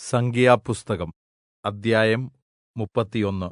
സംഖ്യാപുസ്തകം അദ്ധ്യായം 31.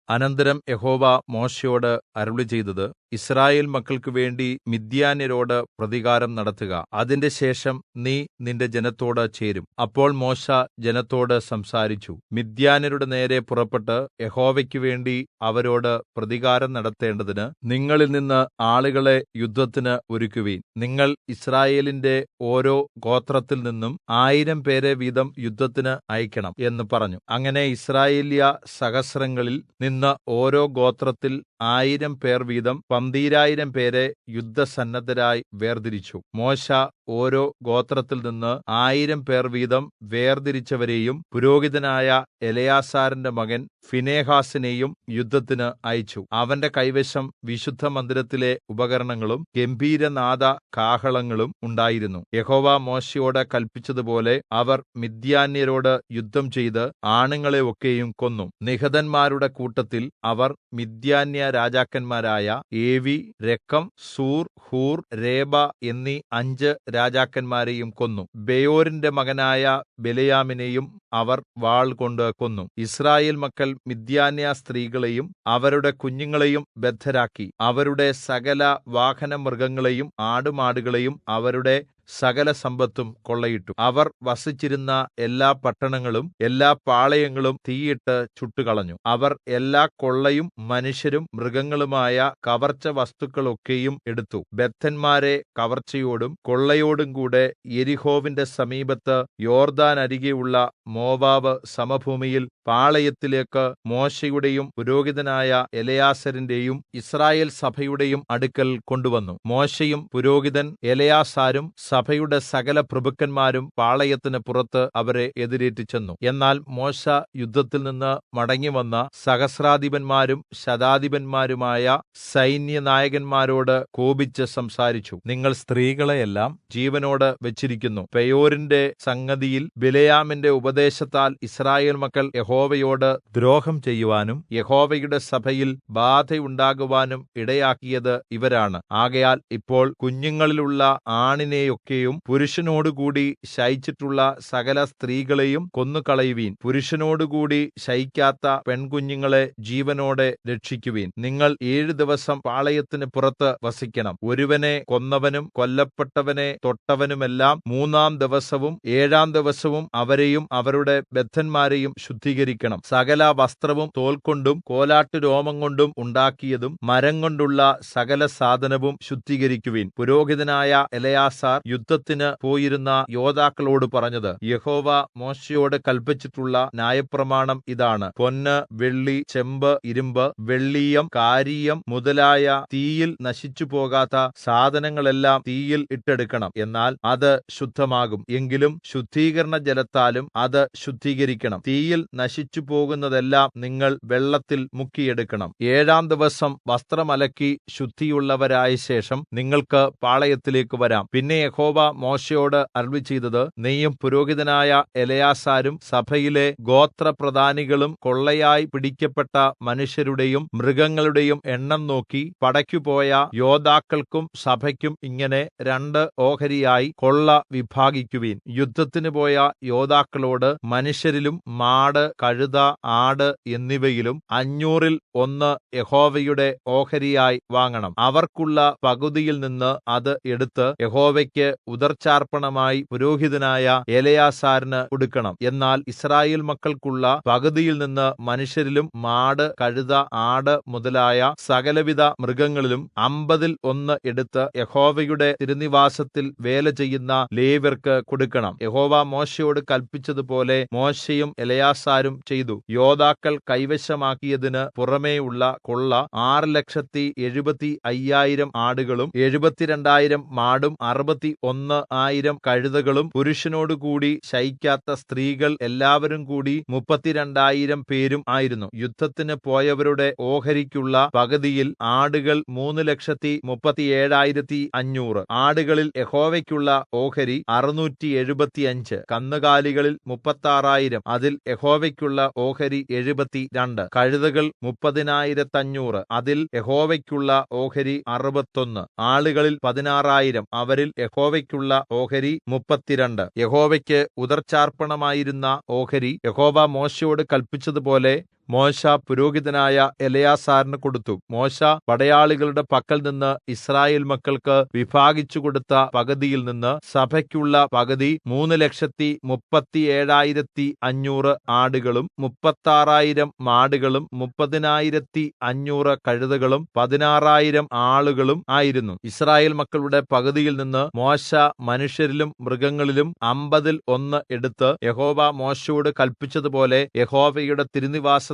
അനന്തരം യഹോവ മോശെയോട് അരുളിച്ചെയ്തത്, യിസ്രായേൽ മക്കൾക്ക് വേണ്ടി മിദ്യാന്യരോട് പ്രതികാരം നടത്തുക. അതിന്റെ ശേഷം നീ നിന്റെ ജനത്തോട് ചേരും. അപ്പോൾ മോശെ ജനത്തോട് സംസാരിച്ചു. മിദ്യാന്യരുടെ നേരെ പുറപ്പെട്ട് യഹോവയ്ക്ക് വേണ്ടി അവരോട് പ്രതികാരം നടത്തേണ്ടതിന് നിങ്ങളിൽനിന്ന് ആളുകളെ യുദ്ധത്തിന് ഒരുക്കുവിൻ. നിങ്ങൾ യിസ്രായേലിന്റെ ഓരോ ഗോത്രത്തിൽ നിന്നും 1000 പേരെ വീതം യുദ്ധത്തിന് അയക്കണം എന്ന് പറഞ്ഞു. അങ്ങനെ യിസ്രായേല്യ സഹസ്രങ്ങളിൽ നിന്ന് ഓരോ ഗോത്രത്തിൽ 1000 പേർ വീതം 12000 പേരെ യുദ്ധസന്നദ്ധരായി വേർതിരിച്ചു. മോശെ ഓരോ ഗോത്രത്തിൽ നിന്ന് 1000 പേർ വീതം വേർതിരിച്ചവരെയും പുരോഹിതനായ എലെയാസാരിന്റെ മകൻ ഫീനെഹാസിനെയും യുദ്ധത്തിന് അയച്ചു. അവന്റെ കൈവശം വിശുദ്ധമന്ദിരത്തിലെ ഉപകരണങ്ങളും ഗംഭീരനാദ കാഹളങ്ങളും ഉണ്ടായിരുന്നു. യഹോവ മോശെയോട് കല്പിച്ചതുപോലെ അവർ മിദ്യാന്യരോട് യുദ്ധം ചെയ്ത് ആണുങ്ങളെ ഒക്കെയും കൊന്നു. നിഹതന്മാരുടെ കൂട്ടത്തിൽ അവർ മിദ്യാന്യ രാജാക്കന്മാരായ ഏവി, രക്കം, സൂർ, ഹൂർ, രേബ എന്നീ 5 രാജാക്കന്മാരെയും കൊന്നു. ബെയോരിന്റെ മകനായ ബിലെയാമിനെയും അവർ വാൾകൊണ്ട് കൊന്നു. യിസ്രായേൽ മക്കൾ മിദ്യാന്യ സ്ത്രീകളെയും അവരുടെ കുഞ്ഞുങ്ങളെയും ബദ്ധരാക്കി. അവരുടെ സകല വാഹനമൃഗങ്ങളെയും ആടുമാടുകളെയും അവരുടെ സകല സമ്പത്തും കൊള്ളയിട്ടു. അവർ വസിച്ചിരുന്ന എല്ലാ പട്ടണങ്ങളും എല്ലാ പാളയങ്ങളും തീയിട്ട് ചുട്ടുകളഞ്ഞു. അവർ എല്ലാ കൊള്ളയും മനുഷ്യരും മൃഗങ്ങളുമായ കവർച്ച വസ്തുക്കളൊക്കെയും എടുത്തു. ബദ്ധന്മാരെ കവർച്ചയോടും കൊള്ളയോടും കൂടെ യെരിഹോവിന്റെ സമീപത്ത് യോർദ്ദാനരികെയുള്ള മോവാബ് സമഭൂമിയിൽ പാളയത്തിലേക്ക് മോശെയുടെയും പുരോഹിതനായ എലെയാസാരിന്റെയും യിസ്രായേൽ സഭയുടെയും അടുക്കൽ കൊണ്ടുവന്നു. മോശെയും പുരോഹിതൻ എലെയാസാരും സഭയുടെ സകല പ്രഭുക്കന്മാരും പാളയത്തിന് പുറത്ത് അവരെ എതിരേറ്റ് ചെന്നു. എന്നാൽ മോശെ യുദ്ധത്തിൽ നിന്ന് മടങ്ങിവന്ന സഹസ്രാധിപന്മാരും ശതാധിപന്മാരുമായ സൈന്യനായകന്മാരോട് കോപിച്ച് സംസാരിച്ചു. നിങ്ങൾ സ്ത്രീകളെയെല്ലാം ജീവനോട് വെച്ചിരിക്കുന്നു. പെയോരിന്റെ സംഗതിയിൽ ബിലെയാമിന്റെ ഉപദേശത്താൽ യിസ്രായേൽ മക്കൾ യഹോവയോട് ദ്രോഹം ചെയ്യുവാനും യഹോവയുടെ സഭയിൽ ബാധയുണ്ടാകുവാനും ഇടയാക്കിയത് ഇവരാണ്. ആകയാൽ ഇപ്പോൾ കുഞ്ഞുങ്ങളിലുള്ള ആണിനെയൊക്കെയും പുരുഷനോടുകൂടി ശയിച്ചിട്ടുള്ള സകല സ്ത്രീകളെയും കൊന്നുകളയുവീൻ. പുരുഷനോടുകൂടി ശയിക്കാത്ത പെൺകുഞ്ഞുങ്ങളെ ജീവനോടെ രക്ഷിക്കുവീൻ. നിങ്ങൾ 7 ദിവസം പാളയത്തിന് പുറത്ത് വസിക്കണം. ഒരുവനെ കൊന്നവനും കൊല്ലപ്പെട്ടവനെ തൊട്ടവനുമെല്ലാം 3-ാം ദിവസവും 7-ാം ദിവസവും അവരെയും അവരുടെ ബദ്ധന്മാരെയും ശുദ്ധീകരിക്കണം. സകല വസ്ത്രവും തോൽകൊണ്ടും കോലാട്ടുരോമം കൊണ്ടും ഉണ്ടാക്കിയതും മരം കൊണ്ടുള്ള സകല സാധനവും ശുദ്ധീകരിക്കുവിൻ. പുരോഹിതനായ എലെയാസാർ യുദ്ധത്തിന് പോയിരുന്ന യോദ്ധാക്കളോട് പറഞ്ഞത്, യഹോവ മോശെയോട് കല്പിച്ചിട്ടുള്ള ന്യായപ്രമാണം ഇതാണ്: പൊന്ന്, വെള്ളി, ചെമ്പ്, ഇരുമ്പ്, വെള്ളീയം, കാരീയം മുതലായ തീയിൽ നശിച്ചുപോകാത്ത സാധനങ്ങളെല്ലാം തീയിൽ ഇട്ടെടുക്കണം. എന്നാൽ അത് ശുദ്ധമാകും. എങ്കിലും ശുദ്ധീകരണ ജലത്താലും അത് ശുദ്ധീകരിക്കണം. തീയിൽ നശിച്ചുപോകുന്നതെല്ലാം നിങ്ങൾ വെള്ളത്തിൽ മുക്കിയെടുക്കണം. 7-ാം ദിവസം വസ്ത്രം അലക്കി ശുദ്ധിയുള്ളവരായ ശേഷം നിങ്ങൾക്ക് പാളയത്തിലേക്ക് വരാം. പിന്നെ യഹോവ മോശെയോട് അരുളിച്ചെയ്തത്, നീയും പുരോഹിതനായ എലെയാസാരും സഭയിലെ ഗോത്രപ്രധാനികളും കൊള്ളയായി പിടിക്കപ്പെട്ട മനുഷ്യരുടെയും മൃഗങ്ങളുടെയും എണ്ണം നോക്കി പടയ്ക്കുപോയ യോദ്ധാക്കൾക്കും സഭയ്ക്കും ഇങ്ങനെ 2 ഓഹരിയായി കൊള്ള വിഭാഗിക്കുവിൻ. യുദ്ധത്തിന് പോയ യോദ്ധാക്കളോട് മനുഷ്യരിലും മാട്, കഴുത, ആട് എന്നിവയിലും 500-ൽ 1 യഹോവയുടെ ഓഹരിയായി വാങ്ങണം. അവർക്കുള്ള പകുതിയിൽ നിന്ന് അത് എടുത്ത് യഹോവയ്ക്ക് ഉദർച്ചാർപ്പണമായി പുരോഹിതനായ എലെയാസാരിന് കൊടുക്കണം. എന്നാൽ യിസ്രായേൽ മക്കൾക്കുള്ള പകുതിയിൽ നിന്ന് മനുഷ്യരിലും മാട്, കഴുത, ആട് മുതലായ സകലവിധ മൃഗങ്ങളിലും 50-ൽ 1 എടുത്ത് യഹോവയുടെ തിരുനിവാസത്തിൽ വേല ചെയ്യുന്ന ലേവ്യർക്ക് കൊടുക്കണം. യഹോവ മോശെയോട് കല്പിച്ചതുപോലെ മോശെയും എലെയാസാരും ചെയ്തു. യോദ്ധാക്കൾ കൈവശമാക്കിയതിന് പുറമേയുള്ള കൊള്ള 6,75,000 ആടുകളും 72,000 മാടും 61,000 കഴുതകളും പുരുഷനോടുകൂടി ശയിക്കാത്ത സ്ത്രീകൾ എല്ലാവരും കൂടി 32,000 പേരും ആയിരുന്നു. യുദ്ധത്തിന് പോയവരുടെ ഓഹരിക്കുള്ള പകുതിയിൽ ആടുകൾ 3,37,500. ആടുകളിൽ യഹോവയ്ക്കുള്ള ഓഹരി 675. കന്നുകാലികളിൽ 36,000. അതിൽ യഹോവയ്ക്കുള്ള യഹോവയ്ക്കുള്ള ഓഹരി 72, കഴുതകൾ 30,500, അതിൽ യഹോവയ്ക്കുള്ള ഓഹരി 61, ആളുകളിൽ 16,000, അവരിൽ യഹോവയ്ക്കുള്ള ഓഹരി 32. യഹോവയ്ക്ക് ഉദർച്ചാർപ്പണമായിരുന്ന ഓഹരി യഹോവ മോശെയോട് കല്പിച്ചതുപോലെ മോശെ പുരോഹിതനായ എലെയാസാരിന് കൊടുത്തു. മോശെ പടയാളികളുടെ പക്കൽനിന്ന് യിസ്രായേൽ മക്കൾക്ക് വിഭാഗിച്ചു കൊടുത്ത പകുതിയിൽ നിന്ന് സഭയ്ക്കുള്ള പകുതി 3,37,500 ആടുകളും 36,000 മാടുകളും 30,500 കഴുതകളും 16,000 ആളുകളും ആയിരുന്നു. യിസ്രായേൽ മക്കളുടെ പകുതിയിൽ നിന്ന് മോശെ മനുഷ്യരിലും മൃഗങ്ങളിലും 50 എടുത്ത് യഹോവ മോശെയോട് കല്പിച്ചതുപോലെ യഹോവയുടെ തിരുനിവാസ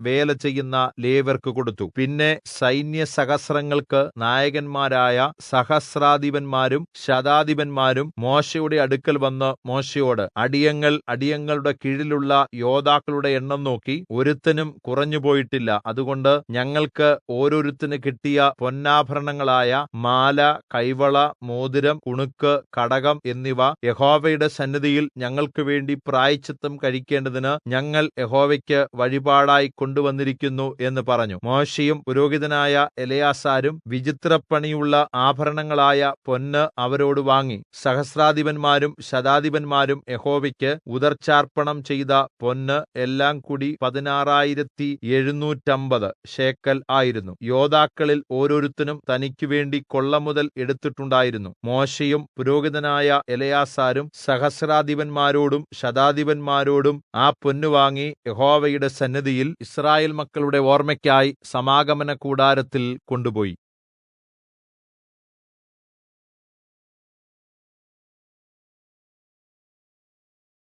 വേല ചെയ്യുന്ന ലേവ്യർക്ക് കൊടുത്തു. പിന്നെ സൈന്യസഹസ്രങ്ങൾക്ക് നായകന്മാരായ സഹസ്രാധിപന്മാരും ശതാധിപന്മാരും മോശെയുടെ അടുക്കൽ വന്ന് മോശെയോട്, അടിയങ്ങൾ അടിയങ്ങളുടെ കീഴിലുള്ള യോദ്ധാക്കളുടെ എണ്ണം നോക്കി ഒരുത്തനും കുറഞ്ഞുപോയിട്ടില്ല. അതുകൊണ്ട് ഞങ്ങൾക്ക് ഓരോരുത്തന് കിട്ടിയ പൊന്നാഭരണങ്ങളായ മാല, കൈവള, മോതിരം, കുണുക്ക്, കടകം എന്നിവ യഹോവയുടെ സന്നിധിയിൽ ഞങ്ങൾക്ക് വേണ്ടി പ്രായശ്ചിത്തം കഴിക്കേണ്ടതിന് ഞങ്ങൾ യഹോവയ്ക്ക് വഴിപാട് കൊണ്ടുവന്നിരിക്കുന്നു എന്ന് പറഞ്ഞു. മോശെയും പുരോഹിതനായ എലെയാസാരും വിചിത്രപ്പണിയുള്ള ആഭരണങ്ങളായ പൊന്ന് അവരോട് വാങ്ങി. സഹസ്രാധിപന്മാരും ശതാധിപന്മാരും യഹോവയ്ക്ക് ഉദർച്ചാർപ്പണം ചെയ്ത പൊന്ന് എല്ലാം കൂടി 16,750 ശേക്കെൽ ആയിരുന്നു. യോദ്ധാക്കളിൽ ഓരോരുത്തനും തനിക്ക് വേണ്ടി കൊള്ളമുതൽ എടുത്തിട്ടുണ്ടായിരുന്നു. മോശെയും പുരോഹിതനായ എലെയാസാരും സഹസ്രാധിപന്മാരോടും ശതാധിപന്മാരോടും ആ പൊന്ന് വാങ്ങി യഹോവയുടെ സന്നിധിയിൽ യിസ്രായേൽ മക്കളുടെ ഓർമ്മയ്ക്കായി സമാഗമന കൂടാരത്തിൽ കൊണ്ടുപോയി.